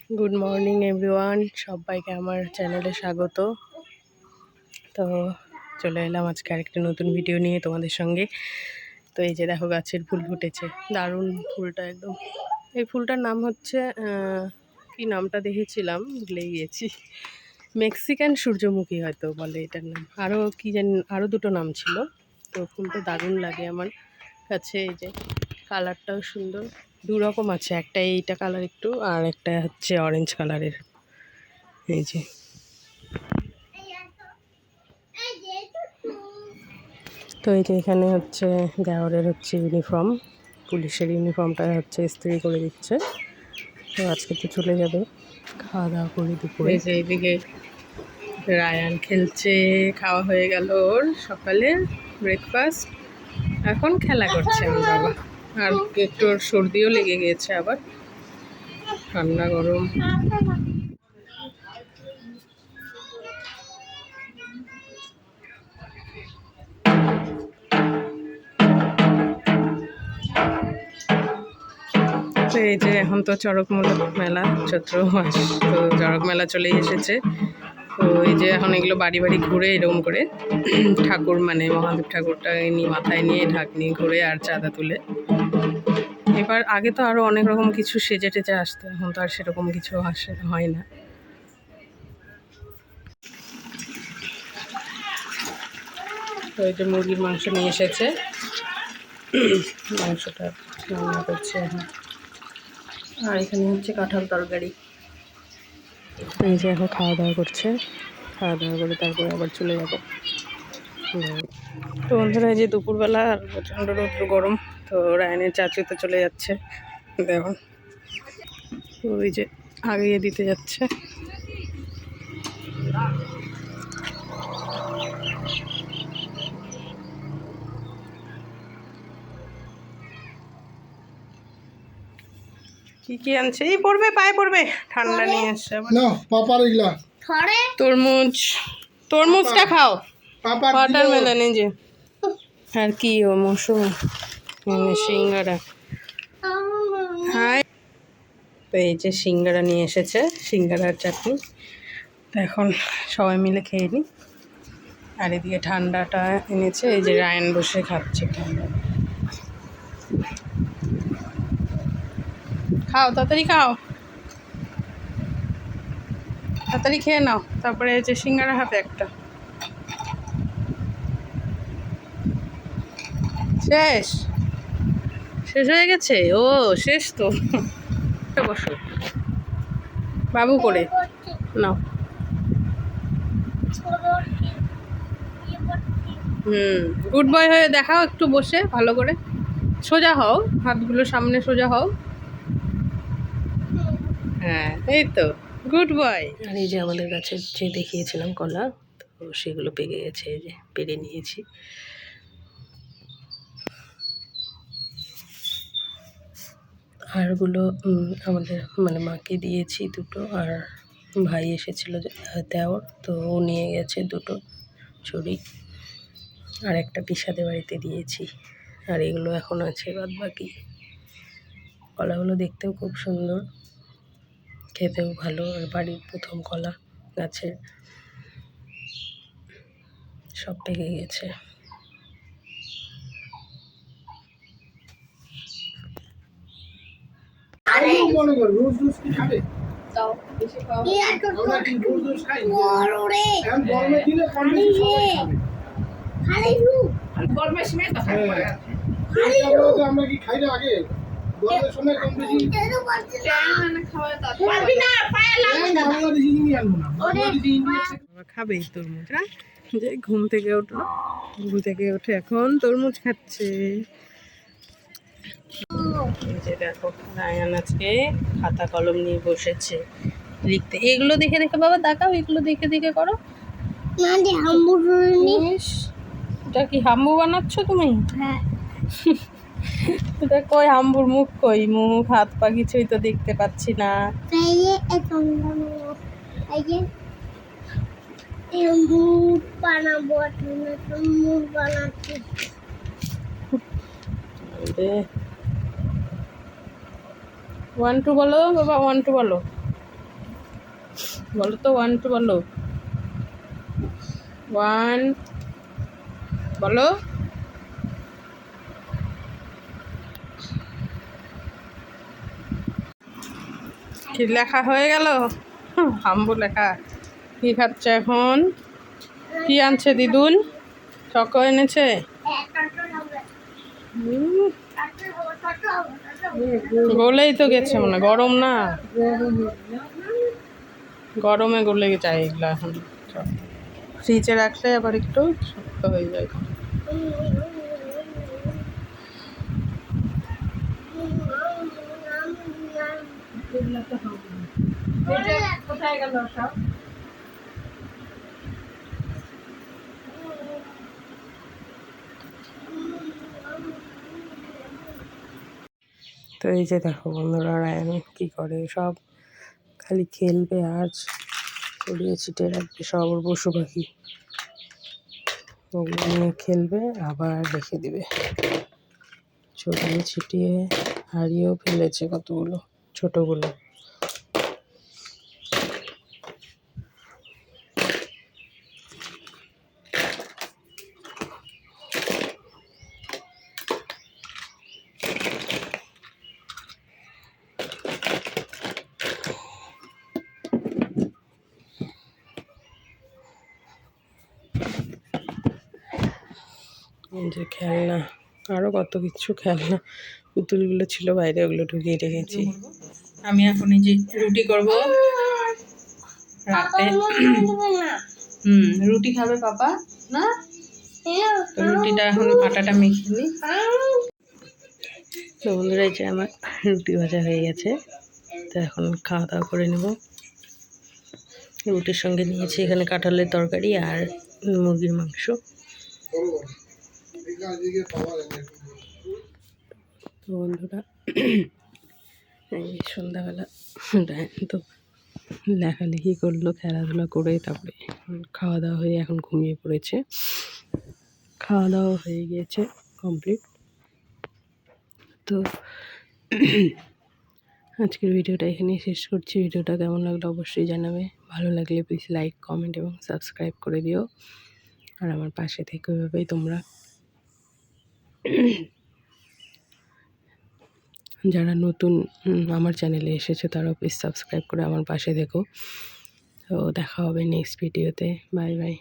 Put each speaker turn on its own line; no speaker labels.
Good morning everyone, সবাইকে আমার চ্যানেলে স্বাগত। তো চলে এলাম আজকে আরেকটা নতুন ভিডিও নিয়ে তোমাদের সঙ্গে। তো এই যে দেখো গাছের ফুল ফুটেছে, দারুণ ফুলটা একদম। এই ফুলটার নাম হচ্ছে কি নামটা দেখেছিলাম, ভুলে গিয়েছি। মেক্সিকান সূর্যমুখী হয়তো বলে এটার নাম, আরও কি জানি আরও দুটো নাম ছিল। তো ফুলটা দারুণ লাগে আমার কাছে। এই যে কালারটাও সুন্দর, দু রকম আছে, একটা এইটা কালার একটু, আর একটা হচ্ছে অরেঞ্জ কালারের। এই যে তো এই যে এখানে হচ্ছে দেওরের হচ্ছে ইউনিফর্ম, পুলিশের ইউনিফর্মটা হচ্ছে ইস্ত্রি করে দিচ্ছে। তো আজকে তো চলে যাবে, খাওয়া দাওয়া করে দুপুরে। এই যে এইদিকে রায়ান খেলছে, খাওয়া হয়ে গেল ওর সকালে ব্রেকফাস্ট, এখন খেলা করছে আমার বাবা। আর একটু ওর সর্দিও লেগে গিয়েছে, আবার ঠান্ডা গরম। তো এই যে এখন তো চড়কমূলক মেলা, চৈত্র মাস, তো চড়ক মেলা চলেই এসেছে। তো এই যে এখন এগুলো বাড়ি বাড়ি ঘুরে এরকম করে ঠাকুর মানে মহাদেব ঠাকুরটা নিয়ে মাথায় নিয়ে ঢাক নিয়ে ঘুরে আর চাঁদা তুলে। এবার আগে তো আরও অনেক রকম কিছু সেজে টেজে আসতো, এখন তো আর সেরকম কিছু হয় না। তো এই যে মুরগির মাংস নিয়ে এসেছে, মাংসটা রান্না করছে এখন। আর এখানে হচ্ছে কাঁঠাল তরকারি। এই যে এখন খাওয়া দাওয়া করছে, খাওয়া দাওয়া করে তারপরে আবার চলে যাব। তো বন্ধুরা, এই যে দুপুরবেলা আর প্রচণ্ড রৌদ্র গরম, তো রায়নের চাচু তো চলে যাচ্ছে দেখুন, ওই যে আগিয়ে দিতে যাচ্ছে। কি কি আনছে, এই পড়বে পায়ে পড়বে, ঠান্ডা নিয়ে আসছে আবার। তরমুজ, তরমুজটা খাও, ওয়াটারমেলন, এই যে আর কি ও মৌসুমি, সিঙ্গারা। হাই, তো এই যে সিঙ্গারা নিয়ে এসেছে, সিঙ্গারার চাটনি। তো এখন সবাই মিলে খেয়ে নিই। আর এদিকে ঠান্ডাটা এনেছে, এই যে রায়ন বসে খাচ্ছে ঠান্ডা। খাও, তাড়াতাড়ি খাও, তাড়াতাড়ি খেয়ে নাও। তারপরে এই যে সিঙ্গারা হাতে একটা। শেষ শেষ হয়ে গেছে, ও শেষ তো। বসো বাবু করে নাও। গুড বয় হয়ে দেখাও একটু বসে ভালো করে, সোজা হও, হাতগুলো সামনে সোজা হও। হ্যাঁ, এই তো গুড বয়। আর এই যে আমাদের কাছে যে দেখিয়েছিলাম কলা, তো সেগুলো পেকে গেছে, এই যে পেরে নিয়েছি। আরগুলো আমাদের মানে মাকে দিয়েছি দুটো, আর ভাই এসেছিল দেওর, তো ও নিয়ে গেছে দুটো ছুরি, আর একটা পিসাদের বাড়িতে দিয়েছি। আর এগুলো এখন আছে বাদ বাকি। কলাগুলো দেখতেও খুব সুন্দর, খেতেও ভালো, আর বাড়ির প্রথম কলা গাছের, সব পেকে গেছে। খাবেই তরমুজ, যে ঘুম থেকে উঠলো, ঘুম থেকে উঠে এখন তরমুজ খাচ্ছে। যে দেখো রায়ান আজকে খাতা কলম নিয়ে বসেছে লিখতে। এগুলো দেখে দেখে বাবা দেখাও, এগুলো দেখে দেখে করো। এটা কি হাম্বু বানাচ্ছ তুমি? হ্যাঁ। এটা কই হাম্বুর মুখ, কই মুখ হাত পা কিছুই তো দেখতে পাচ্ছি না। ওয়ান টু বলো বাবা, ওয়ান টু বলো। বলো তো 1 2 বলো। 1 বলো। কি লেখা হয়ে গেল? হাম্বু লেখা। কি খাচ্ছে এখন? কি আনছে দিদুন? চকো এনেছে? গলেই তো গেছে মনে হয়, গরম না? গরমে গলে যায় এগুলো এখন। ফ্রিজে রাখলে আবার একটু শক্ত হয়ে যায়। কোথায় গেল সব? তো এই যে দেখো বন্ধুরা, রায়ান কি করে, সব খালি খেলবে আর ছড়িয়ে ছিটিয়ে রাখবে সব ওর পশু পাখি, ওগুলো নিয়ে খেলবে আবার রেখে দিবে। ছড়িয়ে ছিটিয়ে হারিয়েও ফেলেছে কতগুলো ছোটগুলো। যে খেলনা, আরও কত কিছু খেলনা পুতুলগুলো ছিল বাইরে, ওগুলো ঢুকিয়ে রেখেছি। আমি এখন এই যে রুটি করব রাতে। রুটি খাবে পাপা না? তো রুটিটা এখন আটাটা মেখে নিই। তো বন্ধুরা, এই যে আমার রুটি ভাজা হয়ে গেছে, তো এখন খাওয়া দাওয়া করে নেব। রুটির সঙ্গে নিয়েছি এখানে কাঁঠালের তরকারি আর মুরগির মাংস। তো বন্ধুরা, এই সন্ধ্যাবেলা তো লেখালেখি করলো, খেলাধুলা করে তারপরে খাওয়া দাওয়া হয়ে এখন ঘুমিয়ে পড়েছে। খাওয়া দাওয়া হয়ে গিয়েছে কমপ্লিট। তো আজকের ভিডিওটা এখানেই শেষ করছি। ভিডিওটা কেমন লাগলো অবশ্যই জানাবে। ভালো লাগলে প্লিজ লাইক, কমেন্ট এবং সাবস্ক্রাইব করে দিও। আর আমার পাশে থেকে ওইভাবেই তোমরা, যারা নতুন আমার চ্যানেলে এসেছে তারাও প্লিজ সাবস্ক্রাইব করে আমার পাশে দেখো। তো দেখা হবে নেক্সট ভিডিওতে। Bye bye.